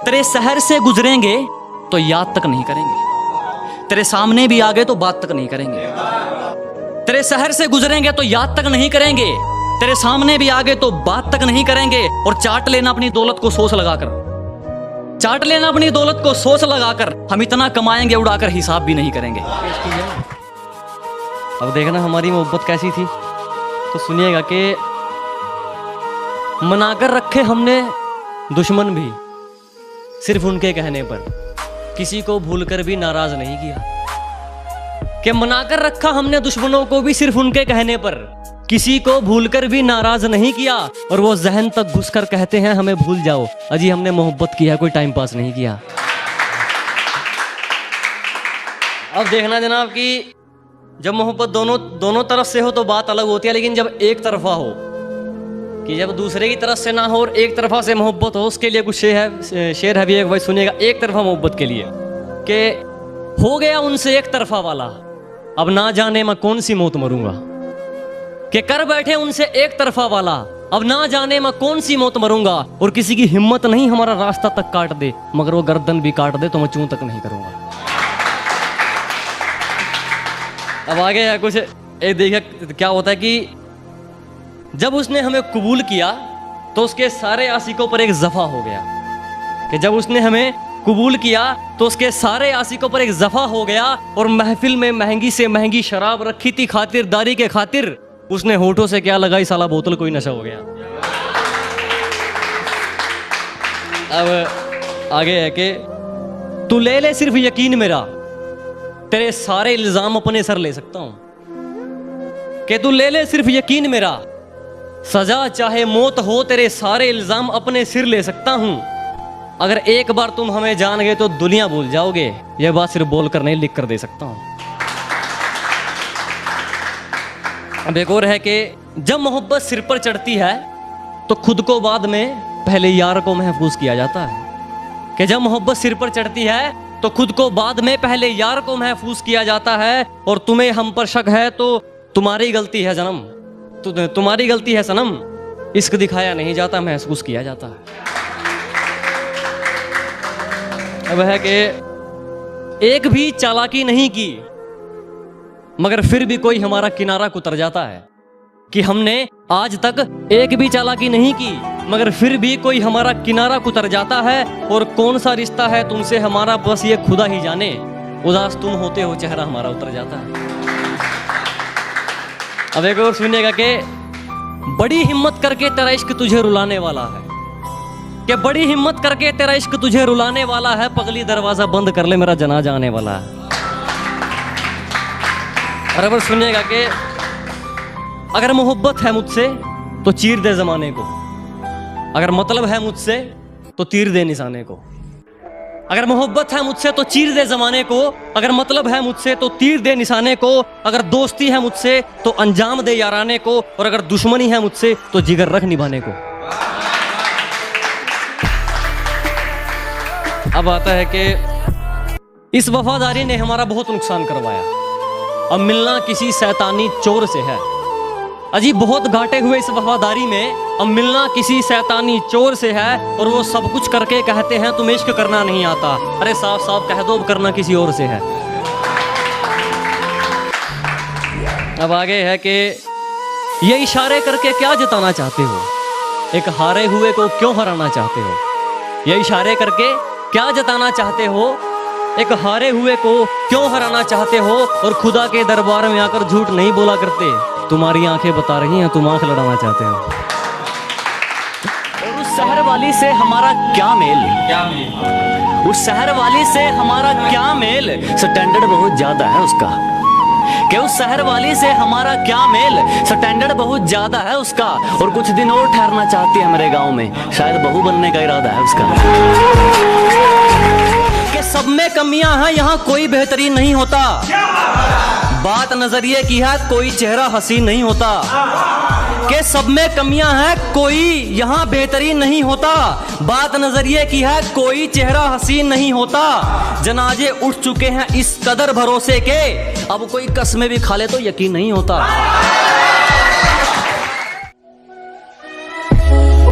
तेरे शहर से गुजरेंगे तो याद तक नहीं करेंगे, तेरे सामने भी आ गए तो बात तक नहीं करेंगे। तेरे शहर से गुजरेंगे तो याद तक नहीं करेंगे, तेरे सामने भी आ गए तो बात तक नहीं करेंगे। और चाट लेना अपनी दौलत को सोच लगाकर, चाट लेना अपनी दौलत को सोच लगाकर। हम इतना कमाएंगे उड़ाकर हिसाब भी नहीं करेंगे। अब देखना हमारी मोहब्बत कैसी थी, तो सुनिएगा कि मनाकर रखे हमने दुश्मन भी सिर्फ उनके कहने पर, किसी को भूलकर भी नाराज नहीं किया। कि मनाकर रखा हमने दुश्मनों को भी सिर्फ उनके कहने पर, किसी को भूलकर भी नाराज नहीं किया। और वो जहन तक घुसकर कहते हैं हमें भूल जाओ, अजी हमने मोहब्बत किया, कोई टाइम पास नहीं किया। अब देखना जनाब कि जब मोहब्बत दोनों तरफ से हो तो बात अलग होती है, लेकिन जब एक तरफा हो, कि जब दूसरे की तरफ से ना हो और एक तरफा से मोहब्बत हो, उसके लिए कुछ शेर है भी एक भाई सुनिएगा। एक तरफा मोहब्बत के लिए कि हो गया उनसे एक तरफा वाला, अब ना जाने मैं कौन सी मौत मरूंगा। कि कर बैठे उनसे एक तरफा वाला, अब ना जाने मैं कौन सी मौत मरूंगा। और किसी की हिम्मत नहीं हमारा रास्ता तक काट दे, मगर वो गर्दन भी काट दे तो मैं चूं तक नहीं करूंगा। अब आगे है कुछ एक देखिए क्या होता है कि जब उसने हमें कबूल किया तो उसके सारे आशिकों पर एक जफा हो गया। कि जब उसने हमें कबूल किया तो उसके सारे आशिकों पर एक जफा हो गया। और महफिल में महंगी से महंगी शराब रखी थी खातिरदारी के खातिर, उसने होठों से क्या लगाई साला बोतल कोई नशा हो गया। अब आगे है कि तू ले ले सिर्फ यकीन मेरा, तेरे सारे इल्जाम अपने सर ले सकता हूं। कि तू ले ले सिर्फ यकीन मेरा, सजा चाहे मौत हो तेरे सारे इल्जाम अपने सिर ले सकता हूं। अगर एक बार तुम हमें जान गए तो दुनिया भूल जाओगे, यह बात सिर्फ बोलकर नहीं लिख कर दे सकता हूं। अब एक और है कि जब मोहब्बत सिर पर चढ़ती है तो खुद को बाद में पहले यार को महफूज किया जाता है। कि जब मोहब्बत सिर पर चढ़ती है तो खुद को बाद में पहले यार को महफूज किया जाता है। और तुम्हें हम पर शक है तो तुम्हारी गलती है जन्म, तुम्हारी गलती है सनम, इश्क दिखाया नहीं जाता महसूस किया जाता है। अब है कि एक भी चालाकी नहीं की मगर फिर भी कोई हमारा किनारा कुतर जाता है। कि हमने आज तक एक भी चालाकी नहीं की मगर फिर भी कोई हमारा किनारा कुतर जाता है। और कौन सा रिश्ता है तुमसे हमारा बस ये खुदा ही जाने, उदास तुम होते हो चेहरा हमारा उतर जाता है। अब एक और सुनिएगा कि बड़ी हिम्मत करके तेरा इश्क तुझे रुलाने वाला है। कि बड़ी हिम्मत करके तेरा इश्क तुझे रुलाने वाला है, पगली दरवाजा बंद कर ले मेरा जनाजा आने वाला है। और अब सुनिएगा कि अगर मोहब्बत है मुझसे तो चीर दे जमाने को, अगर मतलब है मुझसे तो तीर दे निशाने को। अगर मोहब्बत है मुझसे तो चीर दे जमाने को, अगर मतलब है मुझसे तो तीर दे निशाने को। अगर दोस्ती है मुझसे तो अंजाम दे याराने को, और अगर दुश्मनी है मुझसे तो जिगर रख निभाने को। अब आता है कि इस वफादारी ने हमारा बहुत नुकसान करवाया, अब मिलना किसी शैतानी चोर से है। अजी बहुत घाटे हुए इस वफादारी में, अब मिलना किसी शैतानी चोर से है। और वो सब कुछ करके कहते हैं तुम्हें इश्क करना नहीं आता, अरे साफ साफ कह दो करना किसी और से है। अब आगे है कि ये इशारे करके क्या जताना चाहते हो, एक हारे हुए को क्यों हराना चाहते हो। ये इशारे करके क्या जताना चाहते हो, एक हारे हुए को क्यों हराना चाहते हो। और खुदा के दरबार में आकर झूठ नहीं बोला करते, तुम्हारी आंखें बता रही हैं तुम आंख लड़ाना चाहते हो। और उस शहर वाली से हमारा क्या मेल, उस शहर वाली से हमारा क्या मेल, स्टैंडर्ड बहुत ज्यादा है उसका। कि उस शहर वाली से हमारा क्या मेल, स्टैंडर्ड बहुत ज्यादा है उसका। और कुछ दिन और ठहरना चाहती है मेरे गांव में, शायद बहू बनने का इरादा है उसका। कि सब में कमियां हैं यहाँ कोई बेहतरीन नहीं होता, बात नजरिए की है कोई चेहरा हसीन नहीं होता। कि सब में कमियां हैं कोई यहाँ बेहतरीन नहीं होता, बात नजरिए की है कोई चेहरा हसीन नहीं होता। जनाजे उठ चुके हैं इस कदर भरोसे के, अब कोई कसमें भी खा ले तो यकीन नहीं होता।